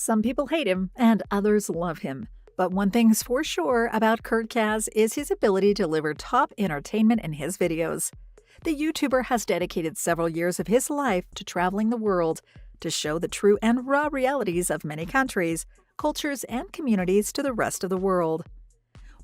Some people hate him and others love him. But one thing's for sure about Kurt Kaz is his ability to deliver top entertainment in his videos. The YouTuber has dedicated several years of his life to traveling the world to show the true and raw realities of many countries, cultures, and communities to the rest of the world.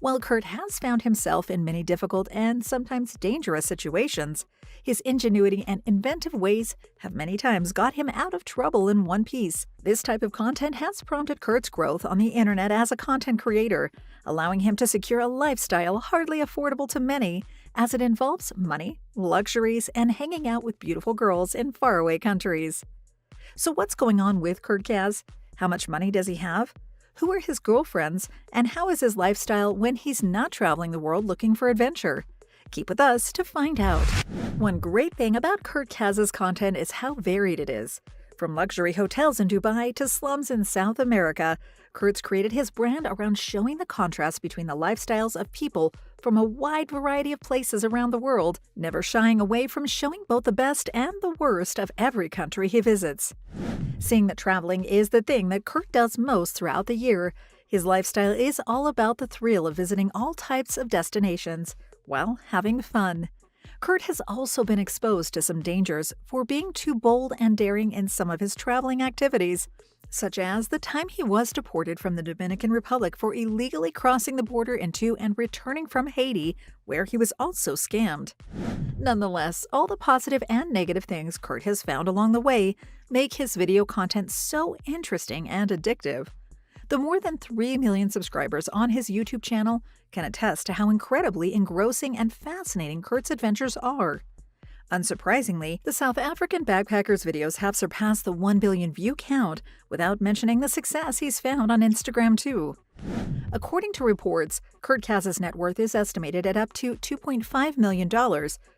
While Kurt has found himself in many difficult and sometimes dangerous situations, his ingenuity and inventive ways have many times got him out of trouble in one piece. This type of content has prompted Kurt's growth on the internet as a content creator, allowing him to secure a lifestyle hardly affordable to many, as it involves money, luxuries, and hanging out with beautiful girls in faraway countries. So what's going on with Kurt Kaz? How much money does he have? Who are his girlfriends, and how is his lifestyle when he's not traveling the world looking for adventure? Keep with us to find out. One great thing about Kurt Kaz's content is how varied it is. From luxury hotels in Dubai to slums in South America, Kurt's created his brand around showing the contrast between the lifestyles of people from a wide variety of places around the world, never shying away from showing both the best and the worst of every country he visits. Seeing that traveling is the thing that Kurt does most throughout the year, his lifestyle is all about the thrill of visiting all types of destinations while having fun. Kurt has also been exposed to some dangers for being too bold and daring in some of his traveling activities, such as the time he was deported from the Dominican Republic for illegally crossing the border into and returning from Haiti, where he was also scammed. Nonetheless, all the positive and negative things Kurt has found along the way make his video content so interesting and addictive. The more than 3 million subscribers on his YouTube channel can attest to how incredibly engrossing and fascinating Kurt's adventures are. Unsurprisingly, the South African backpacker's videos have surpassed the 1 billion view count, without mentioning the success he's found on Instagram too. According to reports, Kurt Kaz's net worth is estimated at up to $2.5 million,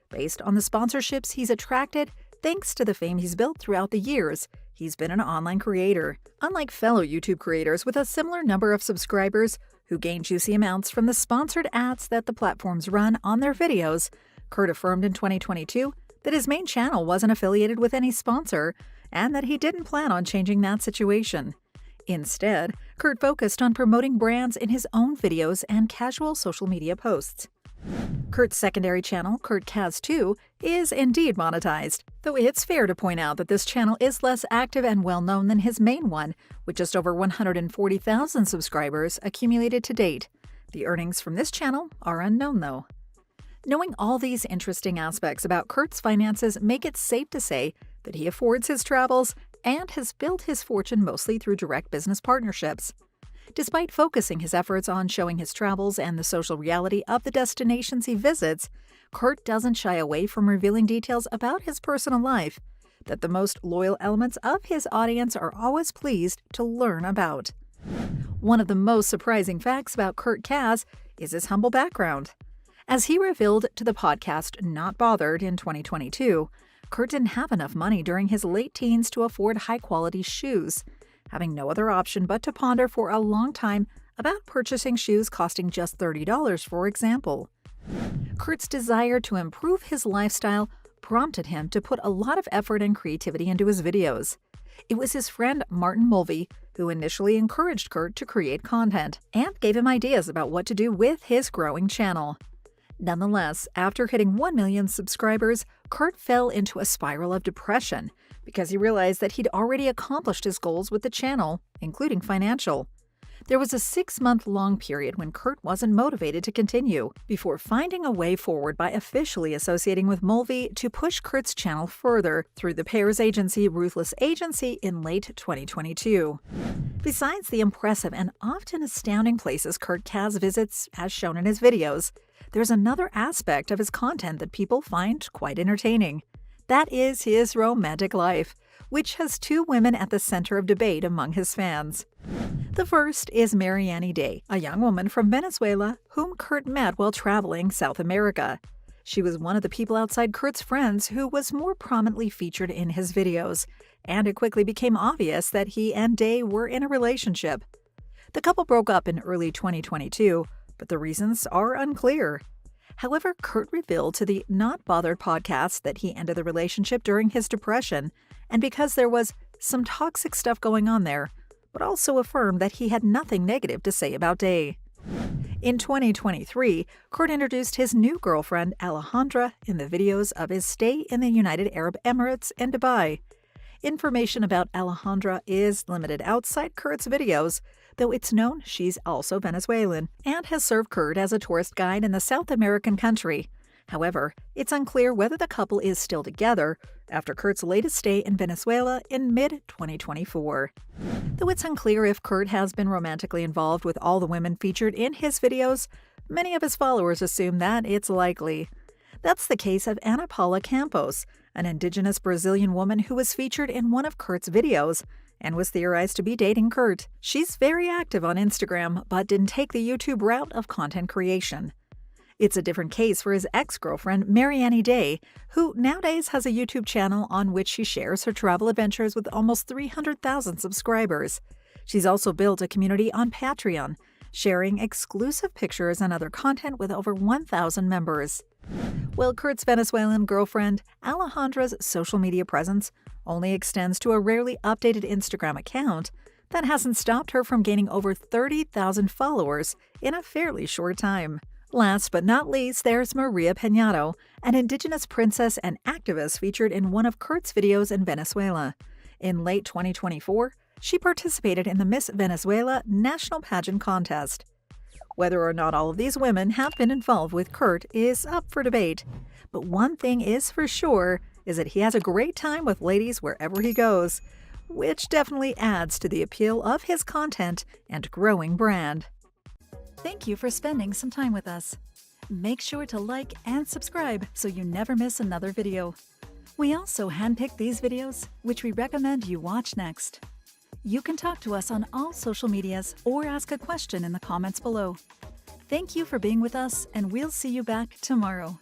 based on the sponsorships he's attracted thanks to the fame he's built throughout the years he's been an online creator. Unlike fellow YouTube creators with a similar number of subscribers who gain juicy amounts from the sponsored ads that the platforms run on their videos, Kurt affirmed in 2022 that his main channel wasn't affiliated with any sponsor and that he didn't plan on changing that situation. Instead, Kurt focused on promoting brands in his own videos and casual social media posts. Kurt's secondary channel, Kurt Kaz 2, is indeed monetized, though it's fair to point out that this channel is less active and well-known than his main one, with just over 140,000 subscribers accumulated to date. The earnings from this channel are unknown, though. Knowing all these interesting aspects about Kurt's finances make it safe to say that he affords his travels and has built his fortune mostly through direct business partnerships. Despite focusing his efforts on showing his travels and the social reality of the destinations he visits, Kurt doesn't shy away from revealing details about his personal life that the most loyal elements of his audience are always pleased to learn about. One of the most surprising facts about Kurt Kaz is his humble background. As he revealed to the podcast Not Bothered in 2022, Kurt didn't have enough money during his late teens to afford high-quality shoes, having no other option but to ponder for a long time about purchasing shoes costing just $30, for example. Kurt's desire to improve his lifestyle prompted him to put a lot of effort and creativity into his videos. It was his friend Martin Mulvey who initially encouraged Kurt to create content and gave him ideas about what to do with his growing channel. Nonetheless, after hitting 1 million subscribers, Kurt fell into a spiral of depression because he realized that he'd already accomplished his goals with the channel, including financial. There was a 6-month-long period when Kurt wasn't motivated to continue, before finding a way forward by officially associating with Mulvey to push Kurt's channel further through the pair's agency Ruthless Agency in late 2022. Besides the impressive and often astounding places Kurt Kaz visits, as shown in his videos, there's another aspect of his content that people find quite entertaining. That is his romantic life, which has 2 women at the center of debate among his fans. The first is Marianny Dey, a young woman from Venezuela whom Kurt met while traveling South America. She was one of the people outside Kurt's friends who was more prominently featured in his videos, and it quickly became obvious that he and Dey were in a relationship. The couple broke up in early 2022, but the reasons are unclear. However, Kurt revealed to the Not Bothered podcast that he ended the relationship during his depression, and because there was some toxic stuff going on there, but also affirmed that he had nothing negative to say about Dey. In 2023, Kurt introduced his new girlfriend, Alejandra, in the videos of his stay in the United Arab Emirates and Dubai. Information about Alejandra is limited outside Kurt's videos, though it's known she's also Venezuelan and has served Kurt as a tourist guide in the South American country. However, it's unclear whether the couple is still together after Kurt's latest stay in Venezuela in mid-2024. Though it's unclear if Kurt has been romantically involved with all the women featured in his videos, many of his followers assume that it's likely. That's the case of Ana Paula Campos, an indigenous Brazilian woman who was featured in one of Kurt's videos and was theorized to be dating Kurt. She's very active on Instagram, but didn't take the YouTube route of content creation. It's a different case for his ex-girlfriend, Marianny Dey, who nowadays has a YouTube channel on which she shares her travel adventures with almost 300,000 subscribers. She's also built a community on Patreon, sharing exclusive pictures and other content with over 1,000 members. While Kurt's Venezuelan girlfriend, Alejandra's social media presence only extends to a rarely updated Instagram account, that hasn't stopped her from gaining over 30,000 followers in a fairly short time. Last but not least, there's Maria Peñado, an indigenous princess and activist featured in one of Kurt's videos in Venezuela. In late 2024, she participated in the Miss Venezuela National Pageant Contest. Whether or not all of these women have been involved with Kurt is up for debate, but one thing is for sure is that he has a great time with ladies wherever he goes, which definitely adds to the appeal of his content and growing brand. Thank you for spending some time with us. Make sure to like and subscribe so you never miss another video. We also handpick these videos, which we recommend you watch next. You can talk to us on all social medias or ask a question in the comments below. Thank you for being with us, and we'll see you back tomorrow.